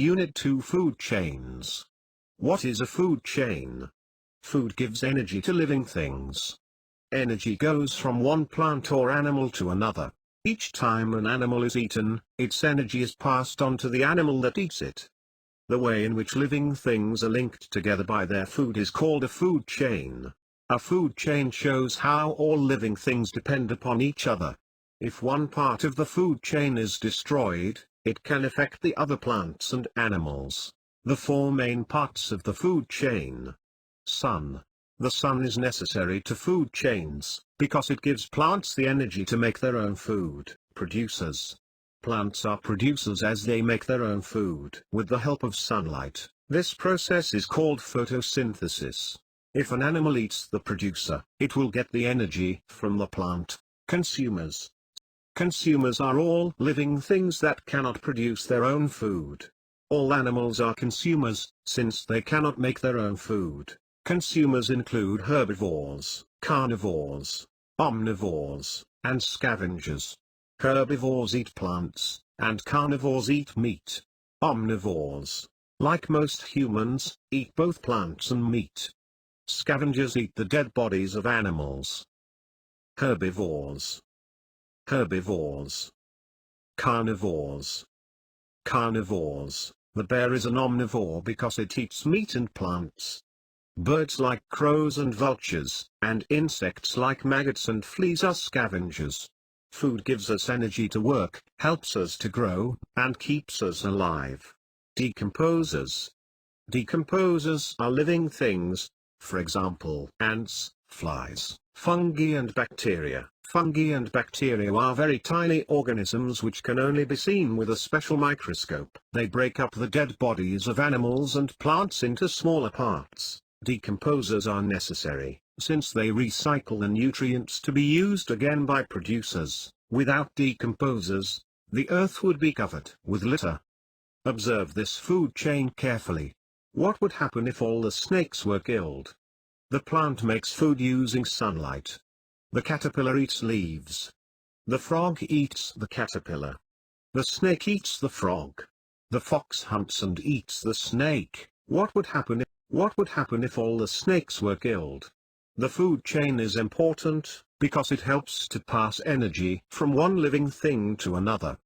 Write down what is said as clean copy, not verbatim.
Unit 2 Food Chains. What is a food chain? Food gives energy to living things. Energy goes from one plant or animal to another. Each time an animal is eaten, its energy is passed on to the animal that eats it. The way in which living things are linked together by their food is called a food chain. A food chain shows how all living things depend upon each other. If one part of the food chain is destroyed, it can affect the other plants and animals. The four main parts of the food chain. Sun. The sun is necessary to food chains, because it gives plants the energy to make their own food. Producers. Plants are producers as they make their own food with the help of sunlight. This process is called photosynthesis. If an animal eats the producer, it will get the energy from the plant. Consumers. Consumers are all living things that cannot produce their own food. All animals are consumers, since they cannot make their own food. Consumers include herbivores, carnivores, omnivores, and scavengers. Herbivores eat plants, and carnivores eat meat. Omnivores, like most humans, eat both plants and meat. Scavengers eat the dead bodies of animals. Herbivores. Herbivores. Carnivores. Carnivores. The bear is an omnivore because it eats meat and plants. Birds like crows and vultures, and insects like maggots and fleas are scavengers. Food gives us energy to work, helps us to grow, and keeps us alive. Decomposers. Decomposers are living things, for example, ants, flies, fungi and bacteria. Fungi and bacteria are very tiny organisms which can only be seen with a special microscope. They break up the dead bodies of animals and plants into smaller parts. Decomposers are necessary, since they recycle the nutrients to be used again by producers. Without decomposers, the earth would be covered with litter. Observe this food chain carefully. What would happen if all the snakes were killed? The plant makes food using sunlight. The caterpillar eats leaves. The frog eats the caterpillar. The snake eats the frog. The fox hunts and eats the snake. What would happen if all the snakes were killed? The food chain is important, because it helps to pass energy from one living thing to another.